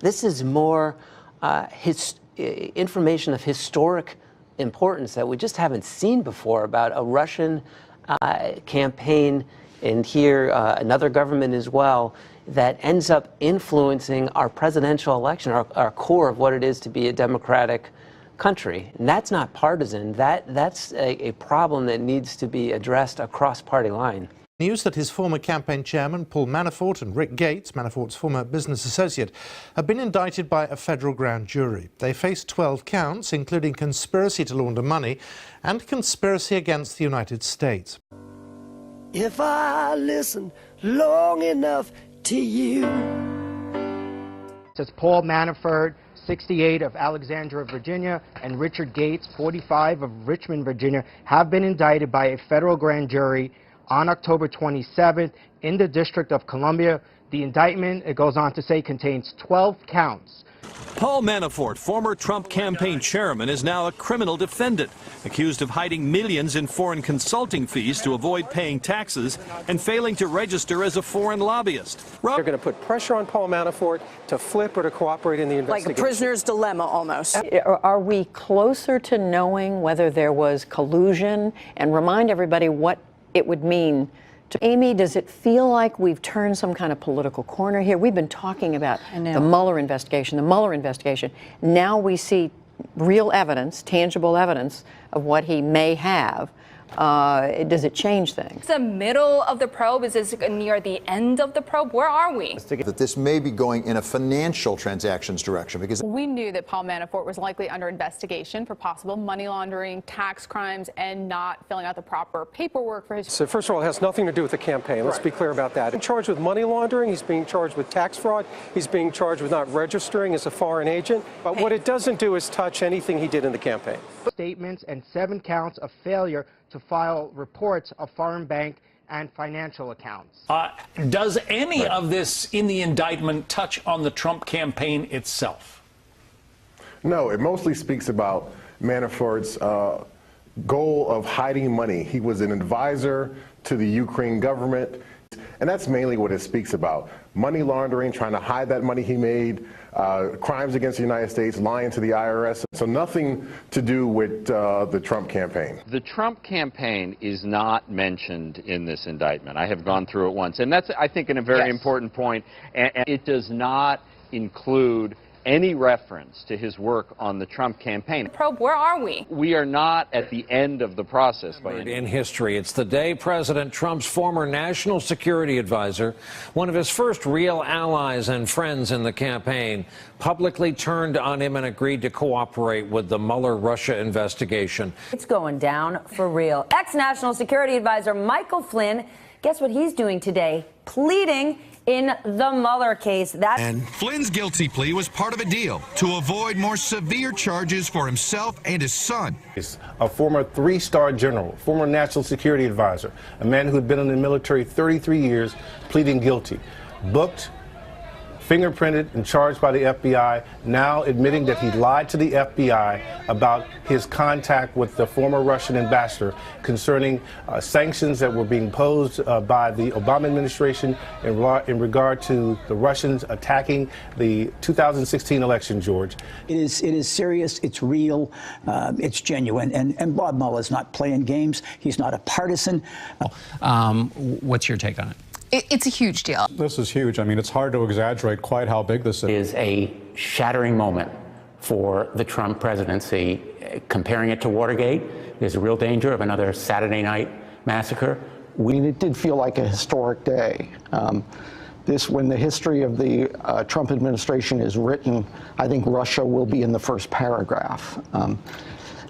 This is more information of historic importance that we just haven't seen before about a Russian campaign, and here another government as well, that ends up influencing our presidential election, our core of what it is to be a democratic country. And that's not partisan. That's a problem that needs to be addressed across party line. News that his former campaign chairman, Paul Manafort, and Rick Gates, Manafort's former business associate, have been indicted by a federal grand jury. They face 12 counts, including conspiracy to launder money and conspiracy against the United States. If I listen long enough to you. Says Paul Manafort, 68, of Alexandria, Virginia, and Richard Gates, 45, of Richmond, Virginia, have been indicted by a federal grand jury on October 27th in the District of Columbia. The indictment, it goes on to say, contains 12 counts. Paul Manafort, former Trump campaign chairman, is now a criminal defendant, accused of hiding millions in foreign consulting fees to avoid paying taxes and failing to register as a foreign lobbyist. They're going to put pressure on Paul Manafort to flip or to cooperate in the investigation. Like a prisoner's dilemma, almost. Are we closer to knowing whether there was collusion? And remind everybody what it would mean. Amy, does it feel like we've turned some kind of political corner here? We've been talking about the Mueller investigation, Now we see real evidence, tangible evidence of what he may have. Does it change things? It's the middle of the probe. Is this near the end of the probe? Where are we? That this may be going in a financial transactions direction, because we knew that Paul Manafort was likely under investigation for possible money laundering, tax crimes, and not filling out the proper paperwork for his. So first of all, it has nothing to do with the campaign. Let's be clear about that. He's charged with money laundering. He's being charged with tax fraud. He's being charged with not registering as a foreign agent. But what it doesn't do is touch anything he did in the campaign. Statements and 7 counts of failure to file reports of foreign bank and financial accounts. Does any of this in the indictment touch on the Trump campaign itself? No, it mostly speaks about Manafort's goal of hiding money. He was an advisor to the Ukraine government, and that's mainly what it speaks about. Money laundering, trying to hide that money he made, crimes against the United States, lying to the IRS. So nothing to do with the Trump campaign. The Trump campaign is not mentioned in this indictment. I have gone through it once, and that's, I think, a very important point. And it does not include any reference to his work on the Trump campaign. Probe, where are we? We are not at the end of the process. In history, it's the day President Trump's former national security advisor, one of his first real allies and friends in the campaign, publicly turned on him and agreed to cooperate with the Mueller Russia investigation. It's going down for real. Ex-national security advisor Michael Flynn, guess what he's doing today? Pleading in the Mueller case. And Flynn's guilty plea was part of a deal to avoid more severe charges for himself and his son. A former 3-star general, former national security advisor, a man who had been in the military 33 years, pleading guilty, booked, fingerprinted, and charged by the FBI, now admitting that he lied to the FBI about his contact with the former Russian ambassador concerning sanctions that were being posed by the Obama administration in regard to the Russians attacking the 2016 election, George. It is serious, it's real, it's genuine, and Bob Mueller is not playing games. He's not a partisan. What's your take on it? It's a huge deal. This is huge. I mean, it's hard to exaggerate quite how big this is. It is a shattering moment for the Trump presidency. Comparing it to Watergate, there's a real danger of another Saturday night massacre. It did feel like a historic day. When the history of the Trump administration is written, I think Russia will be in the first paragraph.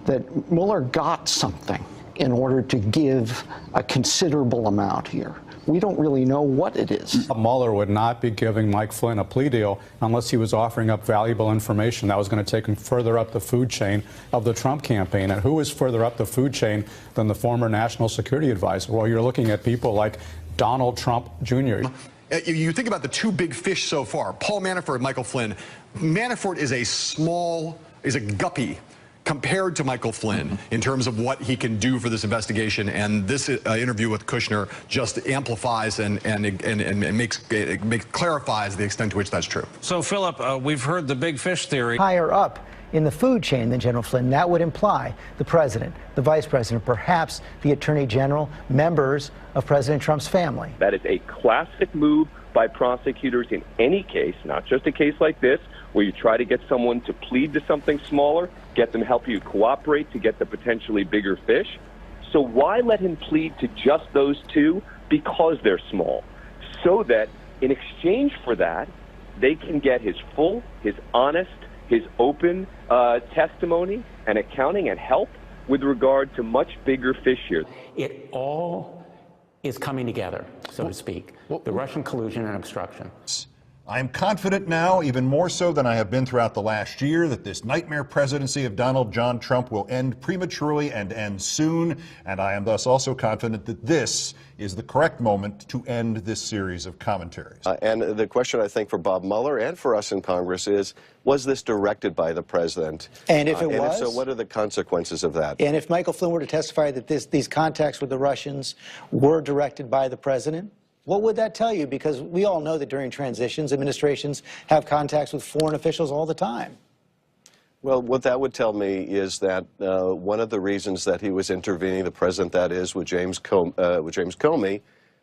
That Mueller got something in order to give a considerable amount here. We don't really know what it is. Mueller would not be giving Mike Flynn a plea deal unless he was offering up valuable information that was going to take him further up the food chain of the Trump campaign. And who is further up the food chain than the former national security advisor? Well, you're looking at people like Donald Trump Jr. You think about the two big fish so far, Paul Manafort and Michael Flynn. Manafort is a guppy compared to Michael Flynn in terms of what he can do for this investigation, and this interview with Kushner just amplifies and clarifies the extent to which that's true. So, Philip, we've heard the big fish theory. Higher up in the food chain than General Flynn. That would imply the president, the vice president, perhaps the attorney general, members of President Trump's family. That is a classic move by prosecutors in any case, not just a case like this, where you try to get someone to plead to something smaller, get them help you cooperate to get the potentially bigger fish. So why let him plead to just those two? Because they're small. So that in exchange for that, they can get his full, his honest, his open testimony and accounting and help with regard to much bigger fish here. It all is coming together, so to speak. The Russian collusion and obstruction. I am confident now, even more so than I have been throughout the last year, that this nightmare presidency of Donald John Trump will end prematurely and end soon. And I am thus also confident that this is the correct moment to end this series of commentaries. And the question, I think, for Bob Mueller and for us in Congress is, was this directed by the president? And if it was? And if so, what are the consequences of that? And if Michael Flynn were to testify that these contacts with the Russians were directed by the president, what would that tell you? Because we all know that during transitions, administrations have contacts with foreign officials all the time. Well, what that would tell me is that one of the reasons that he was intervening, the president that is, with James Comey,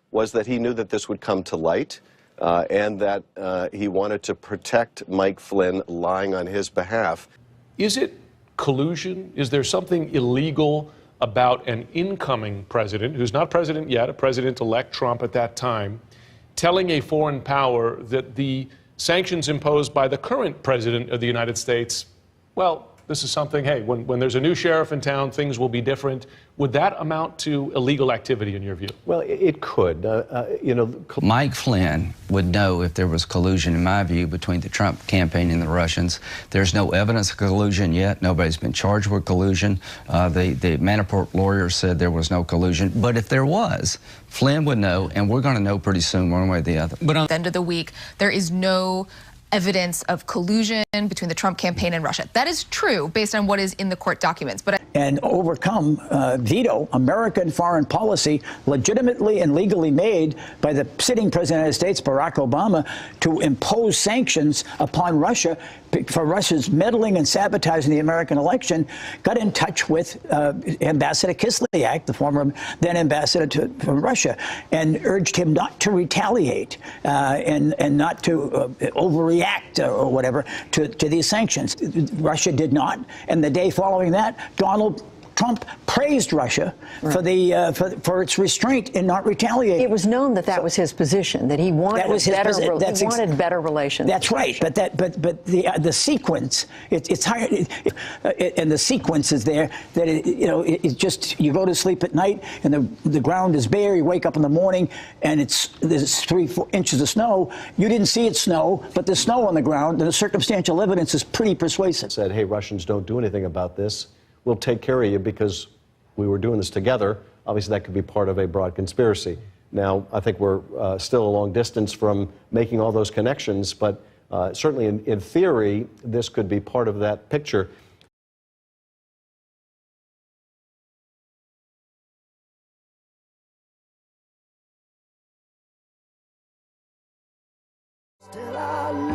was that he knew that this would come to light and that he wanted to protect Mike Flynn lying on his behalf. Is it collusion? Is there something illegal about an incoming president, who's not president yet, a president-elect Trump at that time, telling a foreign power that the sanctions imposed by the current president of the United States, well, this is something, hey, when there's a new sheriff in town, things will be different. Would that amount to illegal activity in your view? Well, it could. Mike Flynn would know if there was collusion, in my view, between the Trump campaign and the Russians. There's no evidence of collusion yet. Nobody's been charged with collusion. The Manafort lawyers said there was no collusion. But if there was, Flynn would know, and we're going to know pretty soon one way or the other. But on the end of the week, there is no evidence of collusion between the Trump campaign and Russia. That is true based on what is in the court documents. But and overcome, veto American foreign policy legitimately and legally made by the sitting president of the United States, Barack Obama, to impose sanctions upon Russia for Russia's meddling and sabotaging the American election, got in touch with Ambassador Kislyak, the former then ambassador from Russia, and urged him not to retaliate and not to overreact or whatever to these sanctions. Russia did not, and the day following that, Donald Trump praised Russia for its restraint in not retaliating. It was known that was his position, that he wanted better relations. That's right, but the sequence, it's higher, and the sequence is there that it's just you go to sleep at night and the ground is bare. You wake up in the morning and there's 3-4 inches of snow. You didn't see it snow, but there's snow on the ground, and the circumstantial evidence is pretty persuasive. Said, hey, Russians, don't do anything about this. We'll take care of you because we were doing this together. Obviously, that could be part of a broad conspiracy. Now, I think we're still a long distance from making all those connections, but certainly in theory, this could be part of that picture. Still I